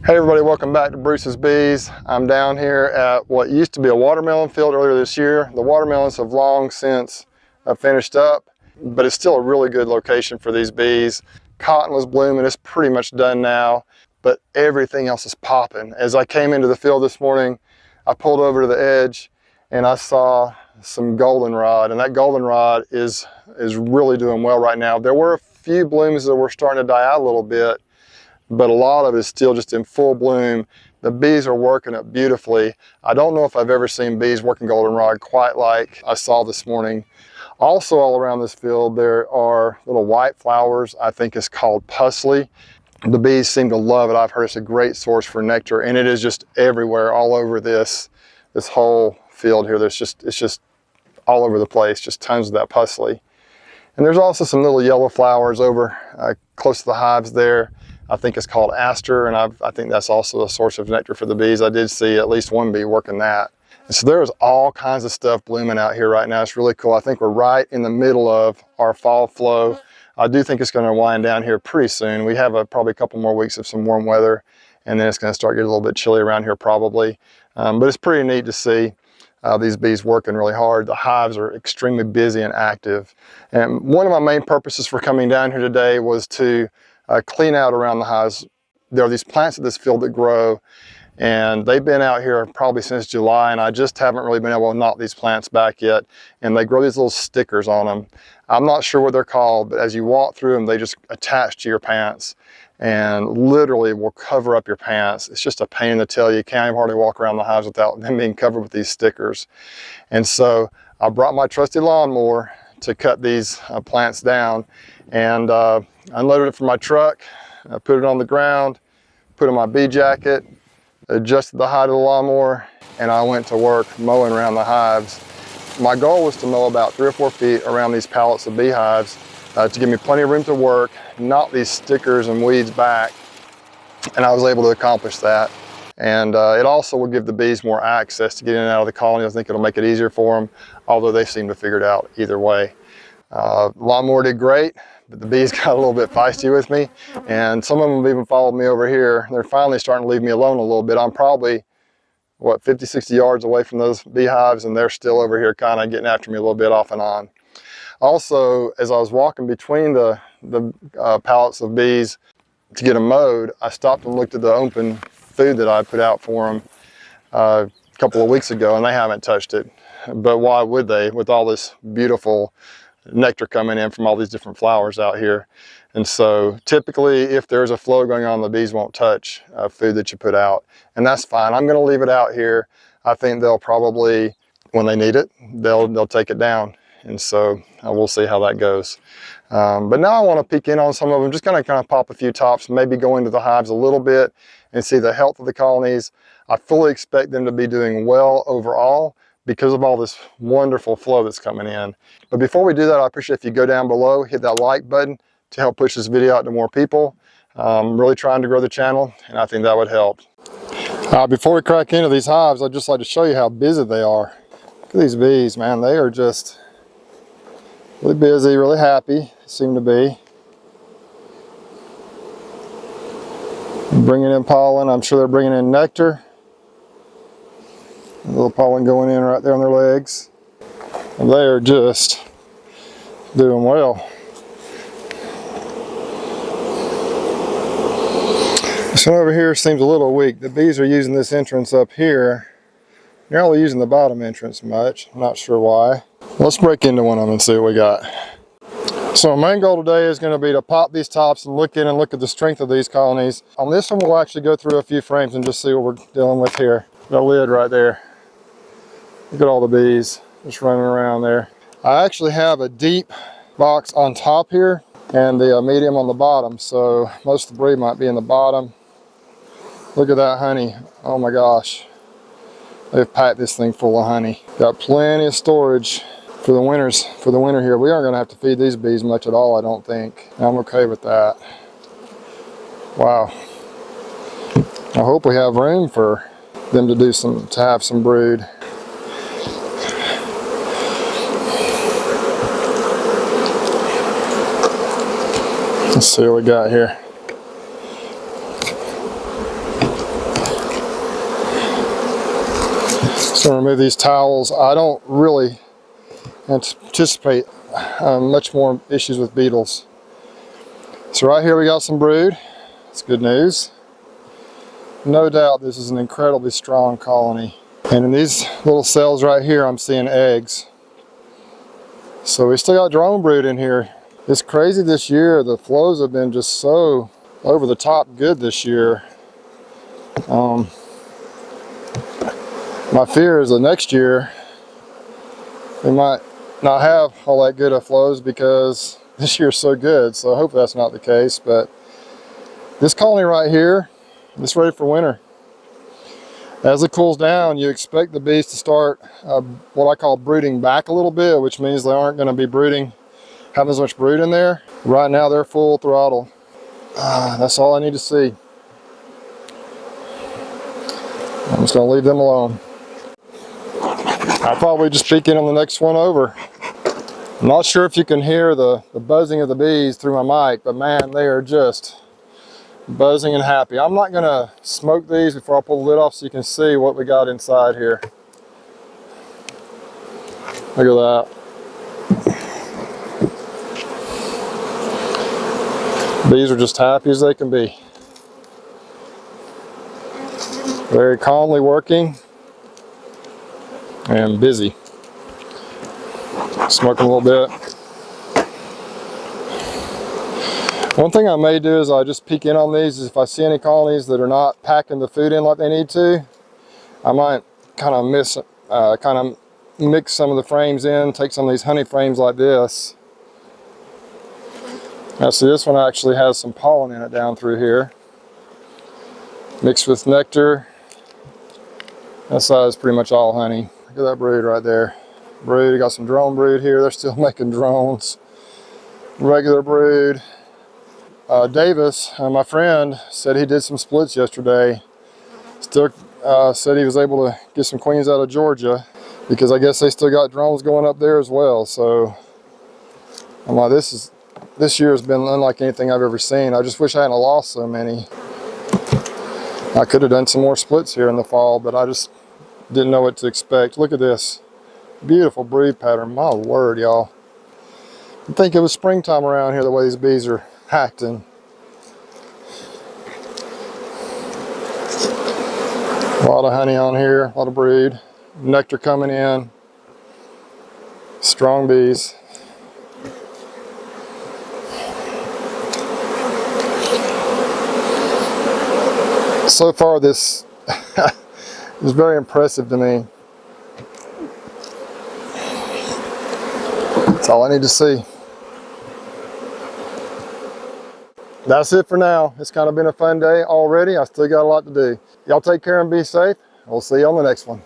Hey everybody, welcome back to Bruce's Bees. I'm down here at what used to be a watermelon field earlier this year. The watermelons have long since finished up, but it's still a really good location for these bees. Cotton was blooming, it's pretty much done now, but everything else is popping. As I came into the field this morning, I pulled over to the edge and I saw some goldenrod, and that goldenrod is really doing well right now. There were a few blooms that were starting to die out a little bit, but a lot of it is still just in full bloom. The bees are working it beautifully. I don't know if I've ever seen bees working goldenrod quite like I saw this morning. Also all around this field there are little white flowers. I think it's called pusley. The bees seem to love it. I've heard it's a great source for nectar, and it is just everywhere, all over this whole field here. It's just all over the place, just tons of that pusley. And there's also some little yellow flowers over close to the hives there. I think it's called aster, and I think that's also a source of nectar for the bees. I did see at least one bee working that. And so there's all kinds of stuff blooming out here right now. It's really cool. I think we're right in the middle of our fall flow. I do think it's going to wind down here pretty soon. We have probably a couple more weeks of some warm weather, and then it's going to start getting a little bit chilly around here probably. But it's pretty neat to see these bees working really hard. The hives are extremely busy and active. And one of my main purposes for coming down here today was to clean out around the hives. There are these plants at this field that grow, and they've been out here probably since July, and I just haven't really been able to knock these plants back yet. And they grow these little stickers on them. I'm not sure what they're called, but as you walk through them, they just attach to your pants and literally will cover up your pants. It's just a pain in the tail. You can't even hardly walk around the hives without them being covered with these stickers. And so I brought my trusty lawnmower to cut these plants down, and unloaded it from my truck. I put it on the ground, put on my bee jacket, adjusted the height of the lawnmower, and I went to work mowing around the hives. My goal was to mow about 3 or 4 feet around these pallets of beehives to give me plenty of room to work, knock these stickers and weeds back, and I was able to accomplish that. And it also will give the bees more access to get in and out of the colony. I think it'll make it easier for them, although they seem to figure it out either way. Lawnmower did great, but the bees got a little bit feisty with me, and some of them have even followed me over here. They're finally starting to leave me alone a little bit. I'm probably, what, 50, 60 yards away from those beehives, and they're still over here kind of getting after me a little bit off and on. Also, as I was walking between the pallets of bees to get them mowed, I stopped and looked at the open food that I put out for them a couple of weeks ago, and they haven't touched it. But why would they, with all this beautiful nectar coming in from all these different flowers out here? And so typically, if there's a flow going on, the bees won't touch food that you put out, and that's fine. I'm going to leave it out here. I think they'll probably, when they need it, they'll take it down, and so we'll see how that goes. But now I want to peek in on some of them, just kind of pop a few tops, maybe go into the hives a little bit and see the health of the colonies. I fully expect them to be doing well overall because of all this wonderful flow that's coming in. But before we do that, I appreciate if you go down below, hit that like button to help push this video out to more people. I'm really trying to grow the channel, and I think that would help. Before we crack into these hives, I'd just like to show you how busy they are. Look at these bees, man. They are just really busy, really happy, seem to be. Bringing in pollen. I'm sure they're bringing in nectar. A little pollen going in right there on their legs. And they are just doing well. This one over here seems a little weak. The bees are using this entrance up here. They're only using the bottom entrance much. I'm not sure why. Let's break into one of them and see what we got. So our main goal today is going to be to pop these tops and look at the strength of these colonies. On this one, we'll actually go through a few frames and just see what we're dealing with here. The lid right there. Look at all the bees just running around there. I actually have a deep box on top here and the medium on the bottom, so most of the brood might be in the bottom. Look at that honey. Oh my gosh. They've packed this thing full of honey. Got plenty of storage for the winter here. We aren't going to have to feed these bees much at all, I don't think. I'm okay with that. Wow. I hope we have room for them to have some brood. Let's see what we got here. So remove these towels. I don't really anticipate much more issues with beetles. So right here we got some brood. It's good news. No doubt this is an incredibly strong colony. And in these little cells right here, I'm seeing eggs. So we still got drone brood in here. It's crazy this year. The flows have been just so over the top good this year. My fear is that next year we might not have all that good of flows because this year's so good. So I hope that's not the case. But this colony right here, it's ready for winter. As it cools down, you expect the bees to start what I call brooding back a little bit, which means they aren't going to be brooding, having as much brood in there. Right now they're full throttle. That's all I need to see. I'm just going to leave them alone. I'll probably just peek in on the next one over. I'm not sure if you can hear the buzzing of the bees through my mic, but man, they are just buzzing and happy. I'm not going to smoke these before I pull the lid off so you can see what we got inside here. Look at that. Bees are just happy as they can be. Very calmly working and busy. Smoking a little bit. One thing I may do is I just peek in on these. If I see any colonies that are not packing the food in like they need to, I might kind of mix some of the frames in, take some of these honey frames like this. Now see, this one actually has some pollen in it down through here, mixed with nectar. That side is pretty much all honey. Look at that brood right there. Brood, got some drone brood here. They're still making drones. Regular brood. Davis, my friend, said he did some splits yesterday. Still said he was able to get some queens out of Georgia because I guess they still got drones going up there as well. So I'm like, this year has been unlike anything I've ever seen. I just wish I hadn't lost so many. I could have done some more splits here in the fall, but I just didn't know what to expect. Look at this beautiful brood pattern. My word, y'all. I think it was springtime around here the way these bees are acting. A lot of honey on here, a lot of brood. Nectar coming in. Strong bees. So far this is very impressive to me. That's all I need to see. That's it for now. It's kind of been a fun day already. I still got a lot to do. Y'all take care and be safe. We'll see you on the next one.